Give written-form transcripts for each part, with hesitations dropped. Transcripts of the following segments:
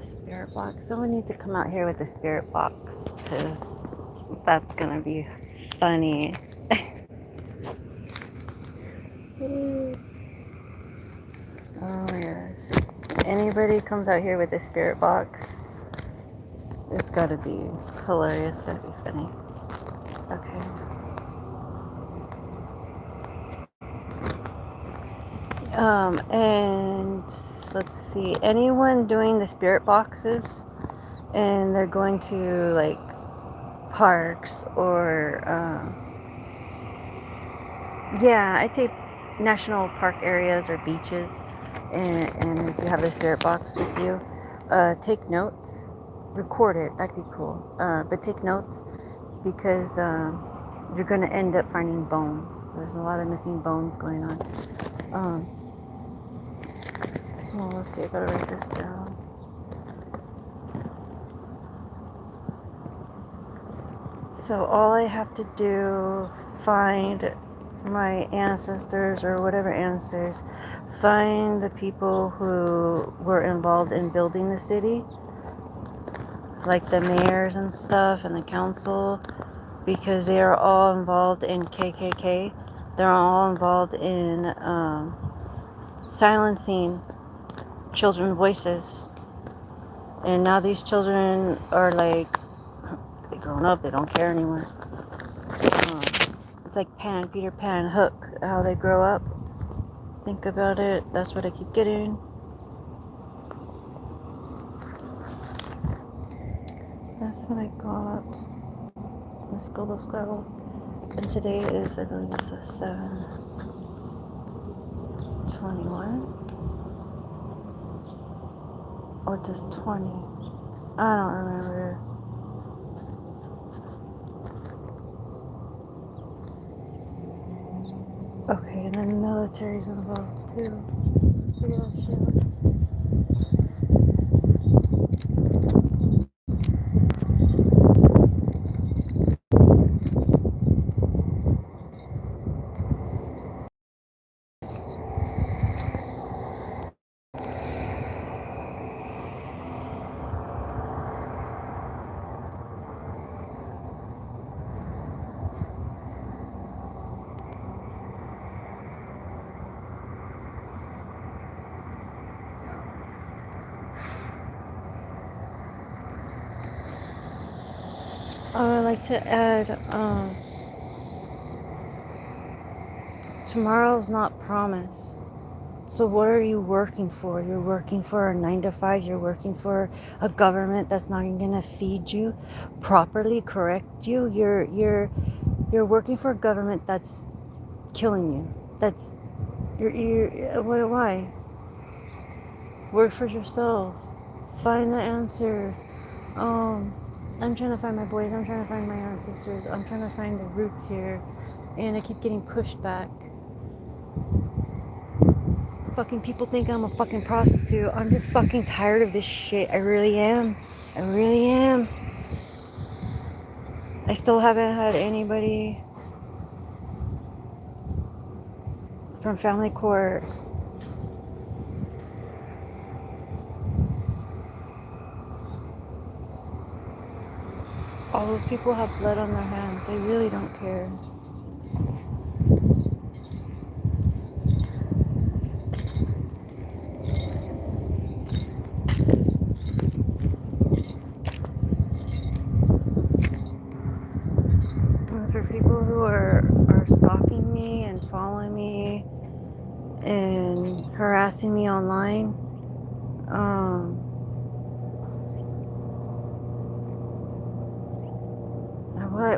spirit box. Someone needs to come out here with a spirit box, because that's gonna be funny. Oh yes. Anybody comes out here with a spirit box, it's gotta be hilarious, it's gotta be funny. Okay. And let's see, anyone doing the spirit boxes and they're going to like parks or yeah, I'd say national park areas or beaches, and if you have the spirit box with you, take notes, record it, that'd be cool, but take notes, because you're going to end up finding bones. There's a lot of missing bones going on. So let's see, I gotta write this down. So all I have to do, find my ancestors or whatever ancestors, find the people who were involved in building the city, like the mayors and stuff and the council, because they are all involved in KKK. They're all involved in silencing children's voices. And now these children are like, they grown up, they don't care anymore. It's like Peter Pan, Hook, how they grow up. Think about it, that's what I keep getting. That's what I got. Let's go. And today is, I believe it's a 7/21? Or just 20? I don't remember. Okay, and then the military's involved too. Yeah, sure. I'd like to add, tomorrow's not promised. So what are you working for? You're working for a 9 to 5. You're working for a government that's not even gonna feed you properly, correct you. You're working for a government that's killing you. That's why? Work for yourself. Find the answers. I'm trying to find my boys. I'm trying to find my ancestors. I'm trying to find the roots here, and I keep getting pushed back. Fucking people think I'm a fucking prostitute. I'm just fucking tired of this shit. I really am. I still haven't had anybody from family court all those people have blood on their hands. They really don't care. For people who are stalking me and following me and harassing me online,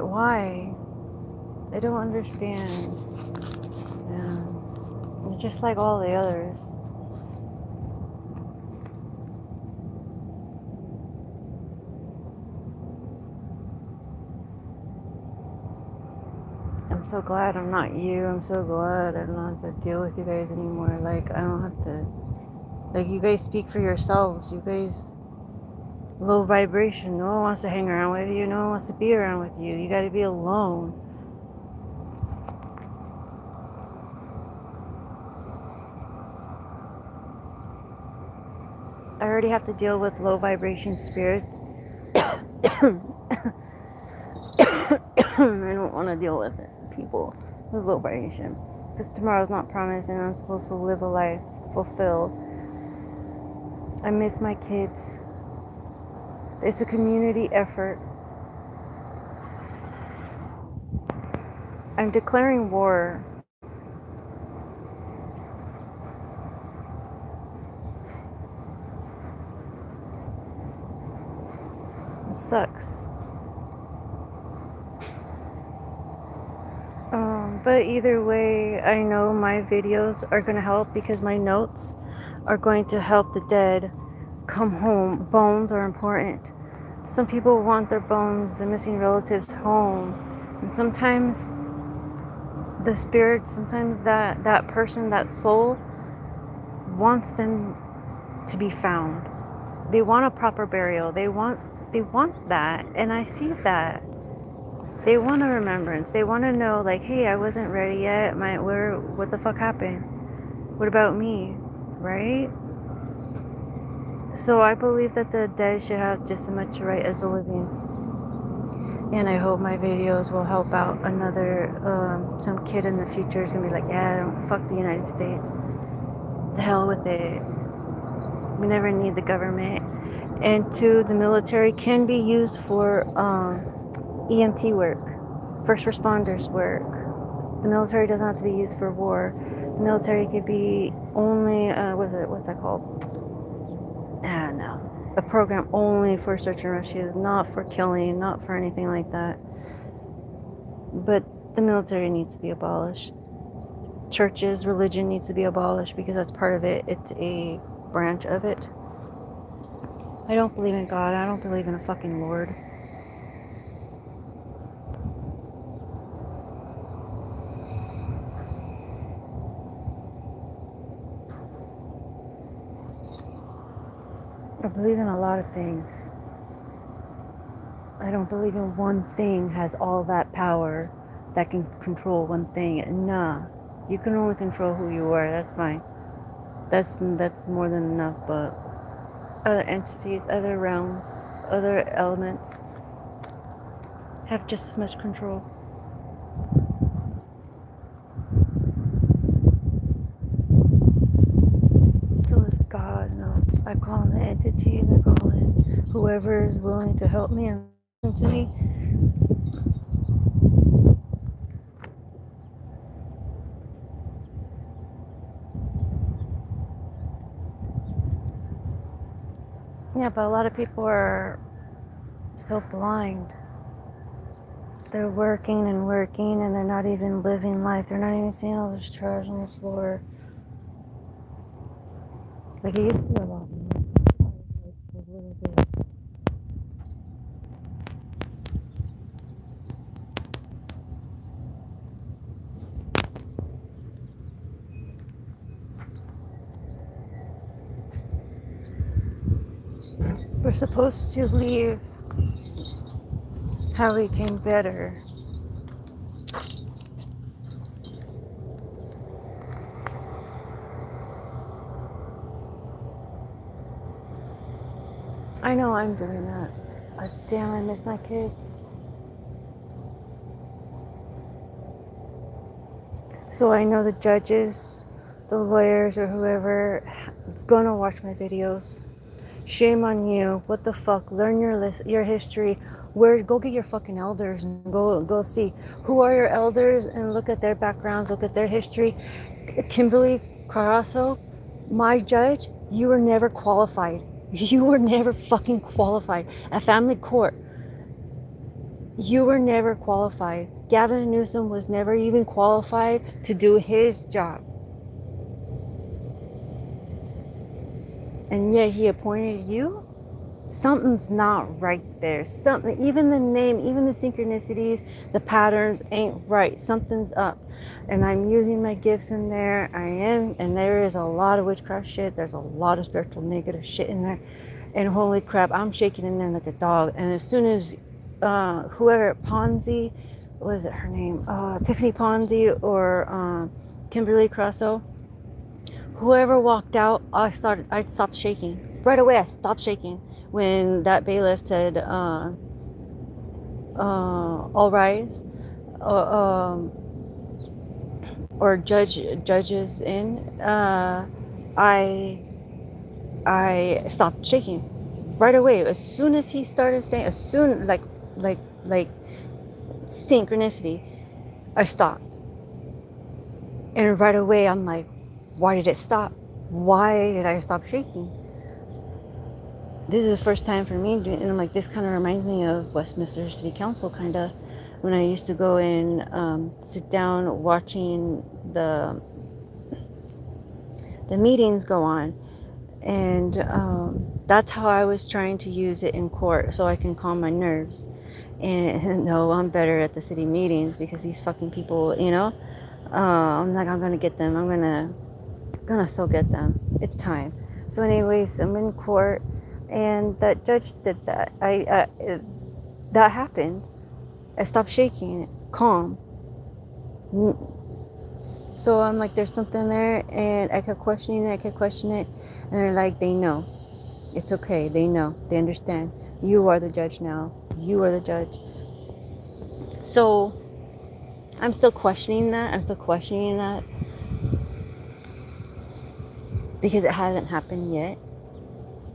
why? I don't understand. Yeah. Just like all the others. I'm so glad I'm not you. I'm so glad I don't have to deal with you guys anymore. Like, I don't have to... Like, you guys speak for yourselves. You guys... Low vibration. No one wants to hang around with you. No one wants to be around with you. You gotta be alone. I already have to deal with low vibration spirits. I don't want to deal with it. People with low vibration. Because tomorrow's not promised and I'm supposed to live a life fulfilled. I miss my kids. It's a community effort. I'm declaring war. It sucks. But either way, I know my videos are going to help because my notes are going to help the dead come home. Bones are important. Some people want their bones, their missing relatives, home. And sometimes the spirit, sometimes that person, that soul, wants them to be found. They want a proper burial. They want that. And I see that. They want a remembrance. They want to know, like, hey, I wasn't ready yet. What the fuck happened? What about me? Right? So I believe that the dead should have just as much right as the living. And I hope my videos will help out another, some kid in the future is going to be like, yeah, don't fuck the United States. The hell with it. We never need the government. And two, the military can be used for EMT work, first responders work. The military doesn't have to be used for war. The military could be only, what's that called? I don't know. A program only for search and rescue, not for killing, not for anything like that. But the military needs to be abolished. Churches, religion needs to be abolished because that's part of it. It's a branch of it. I don't believe in God. I don't believe in a fucking Lord. I believe in a lot of things. I don't believe in one thing has all that power that can control one thing. Nah, you can only control who you are. That's fine. That's more than enough. But other entities, other realms, other elements have just as much control. So is God? No, I call in the entities. I call in whoever is willing to help me and listen to me. Yeah, but a lot of people are so blind. They're working and working and they're not even living life. They're not even seeing all this trash on the floor. Like, it used to be a lot more. A little bit. We're supposed to leave how we came better. I know I'm doing that. Damn, I miss my kids. So I know the judges, the lawyers, or whoever is gonna watch my videos. Shame on you. What the fuck? Learn your history. Go get your fucking elders and go see who are your elders and look at their backgrounds, look at their history. Kimberly Carasso, my judge, you were never qualified. You were never fucking qualified. At family court, you were never qualified. Gavin Newsom was never even qualified to do his job. And yet he appointed you? Something's not right there. Something, even the name, even the synchronicities, the patterns ain't right. Something's up. And I'm using my gifts in there. I am, and there is a lot of witchcraft shit. There's a lot of spiritual negative shit in there. And holy crap, I'm shaking in there like a dog. And as soon as whoever Ponzi, what is it her name? Tiffany Ponzi or Kimberly Crasso, whoever walked out, I stopped shaking. Right away, I stopped shaking when that bailiff said, "All rise," uh, or judges in. I I stopped shaking right away as soon as he started saying, as soon like synchronicity. I stopped, and right away I'm like, why did it stop? Why did I stop shaking? This is the first time for me doing, and I'm like, this kind of reminds me of Westminster City Council, kind of, when I used to go and sit down watching the meetings go on, and that's how I was trying to use it in court so I can calm my nerves. And no, I'm better at the city meetings because these fucking people, I'm like, I'm gonna get them. I'm gonna still get them. It's time. So, anyways, I'm in court, and that judge did that. That happened. I stopped shaking, calm. So I'm like, there's something there, and I kept questioning it. And they're like, they know. It's okay. They know. They understand. You are the judge now. You are the judge. So I'm still questioning that. Because it hasn't happened yet.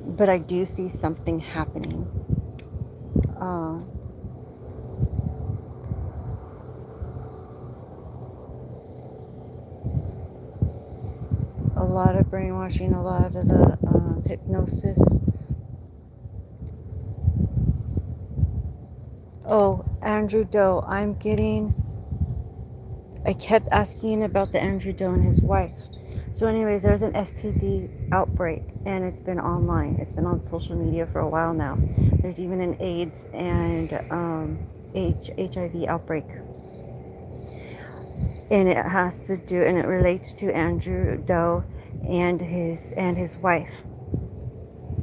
But I do see something happening. A lot of brainwashing, a lot of the hypnosis. Oh, Andrew Doe. I kept asking about the Andrew Doe and his wife. So anyways, there's an STD outbreak, and it's been online. It's been on social media for a while now. There's even an AIDS and HIV outbreak. And it has to do, and it relates to Andrew Doe and his wife.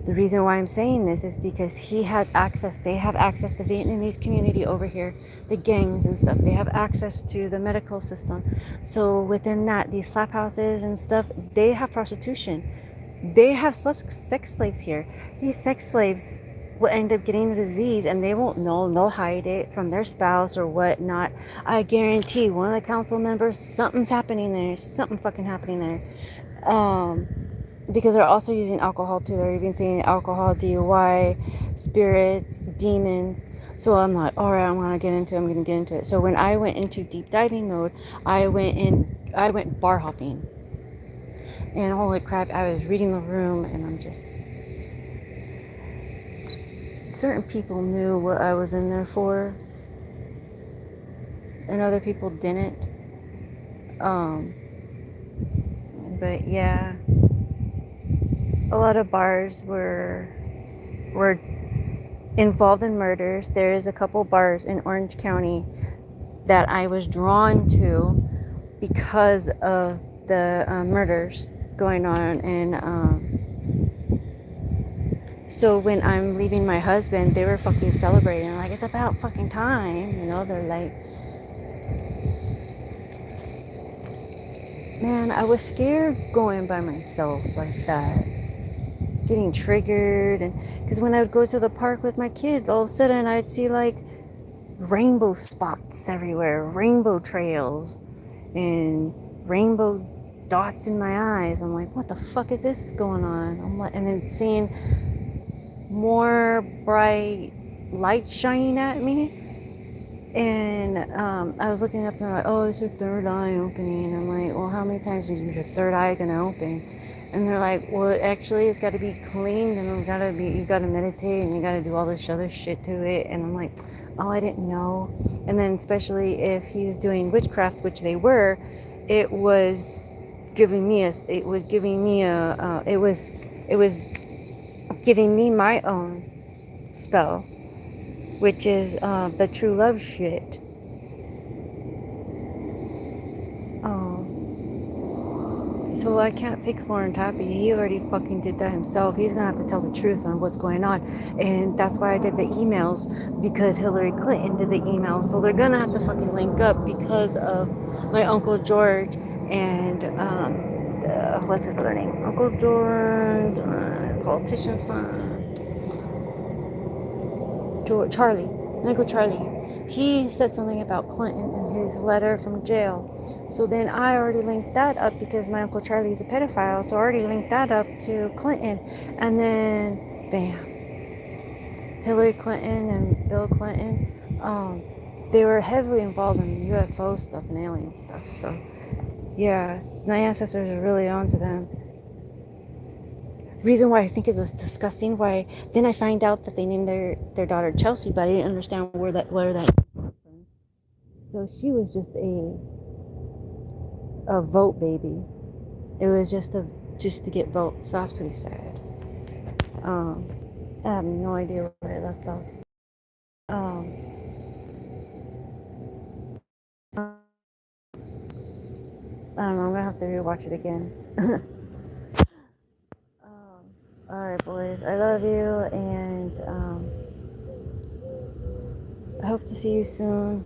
The reason why I'm saying this is because they have access, the Vietnamese community over here, the gangs and stuff, they have access to the medical system. So within that, these slap houses and stuff, they have prostitution. They have sex slaves here. These sex slaves will end up getting the disease, and they won't know. They'll hide it from their spouse or whatnot. I guarantee one of the council members, something's happening there. Something fucking happening there. Because they're also using alcohol too. They're even saying alcohol, DUI, spirits, demons. So I'm like, all right, I'm gonna get into it. So when I went into deep diving mode, I went bar hopping. And holy crap, I was reading the room, and I'm just, certain people knew what I was in there for, and other people didn't. But yeah, a lot of bars were involved in murders. There is a couple bars in Orange County that I was drawn to because of the murders going on. And so when I'm leaving my husband, they were fucking celebrating. Like, it's about fucking time. They're like, man, I was scared going by myself like that, getting triggered. And because when I would go to the park with my kids, all of a sudden I'd see like rainbow spots everywhere, rainbow trails, and rainbow dots in my eyes. I'm like, what the fuck is this going on? I'm like, and then seeing more bright lights shining at me. And I was looking up, and they're like, oh, it's your third eye opening. And I'm like, well, how many times is your third eye gonna open? And they're like, well, actually, it's got to be cleaned, and you gotta meditate, and you gotta do all this other shit to it. And I'm like, oh, I didn't know. And then especially if he's doing witchcraft, which they were, it was giving me my own spell, which is the true love shit. So I can't fix Lauren Tappy. He already fucking did that himself. He's gonna have to tell the truth on what's going on. And that's why I did the emails, because Hillary Clinton did the emails. So they're gonna have to fucking link up because of my Uncle George and what's his other name? Uncle George, politician's son, Charlie, Uncle Charlie. He said something about Clinton in his letter from jail. So then I already linked that up because my Uncle Charlie is a pedophile. So I already linked that up to Clinton. And then, bam, Hillary Clinton and Bill Clinton, they were heavily involved in the UFO stuff and alien stuff. So, yeah, my ancestors are really onto them. Reason why I think it was disgusting. Why then I find out that they named their daughter Chelsea, but I didn't understand where that came from. So she was just a vote baby. It was just to get votes. So that's pretty sad. I have no idea where I left off. Um, I don't know. I'm gonna have to rewatch it again. All right, boys. I love you, and I hope to see you soon.